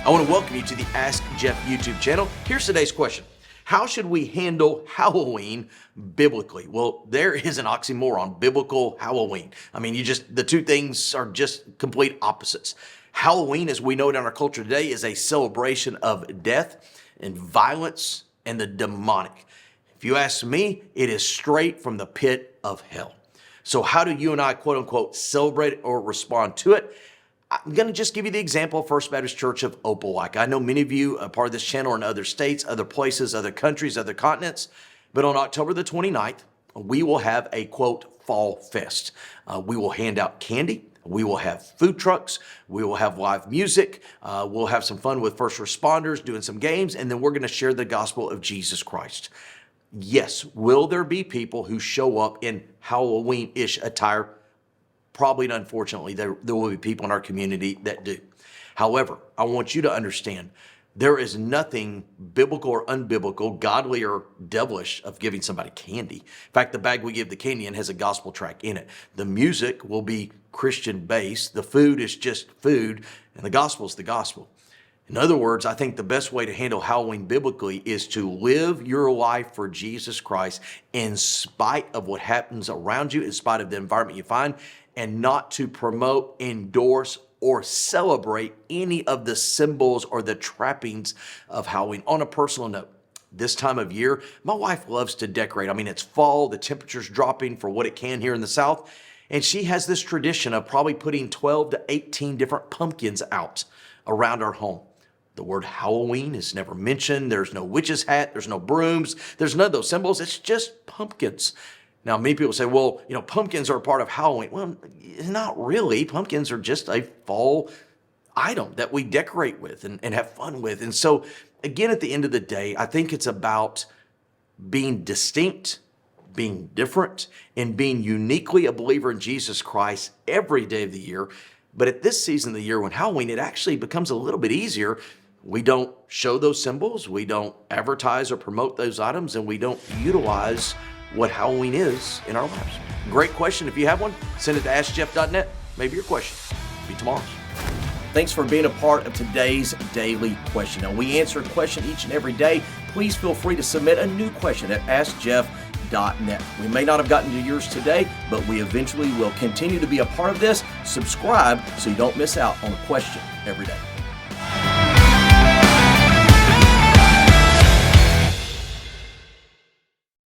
I want to welcome you to the Ask Jeff YouTube channel. Here's today's question. How should we handle Halloween biblically? Well, there is an oxymoron, biblical Halloween. I mean, the two things are just complete opposites. Halloween, as we know it in our culture today, is a celebration of death and violence and the demonic. If you ask me, it is straight from the pit of hell. So how do you and I, quote unquote, celebrate or respond to it? I'm going to just give you the example of First Baptist Church of Opelika. I know many of you are part of this channel are in other states, other places, other countries, other continents. But on October the 29th, we will have a, quote, fall fest. We will hand out candy. We will have food trucks. We will have live music. We'll have some fun with first responders, doing some games, and then we're going to share the gospel of Jesus Christ. Yes, will there be people who show up in Halloween-ish attire? Probably, and unfortunately, there will be people in our community that do. However, I want you to understand there is nothing biblical or unbiblical, godly or devilish of giving somebody candy. In fact, the bag we give the candy in has a gospel track in it. The music will be Christian-based. The food is just food, and the gospel is the gospel. In other words, I think the best way to handle Halloween biblically is to live your life for Jesus Christ in spite of what happens around you, in spite of the environment you find, and not to promote, endorse, or celebrate any of the symbols or the trappings of Halloween. On a personal note, this time of year, my wife loves to decorate. I mean, it's fall, the temperature's dropping for what it can here in the South, and she has this tradition of probably putting 12 to 18 different pumpkins out around our home. The word Halloween is never mentioned. There's no witch's hat. There's no brooms. There's none of those symbols. It's just pumpkins. Now, many people say, well, pumpkins are a part of Halloween. Well, not really. Pumpkins are just a fall item that we decorate with and have fun with. And so, again, at the end of the day, I think it's about being distinct, being different, and being uniquely a believer in Jesus Christ every day of the year. But at this season of the year, when Halloween, it actually becomes a little bit easier. We don't show those symbols. We don't advertise or promote those items, and we don't utilize what Halloween is in our lives. Great question. If you have one, send it to AskJeff.net. Maybe your question will be tomorrow's. Thanks for being a part of today's daily question. Now, we answer a question each and every day. Please feel free to submit a new question at AskJeff.net. We may not have gotten to yours today, but we eventually will continue to be a part of this. Subscribe so you don't miss out on a question every day.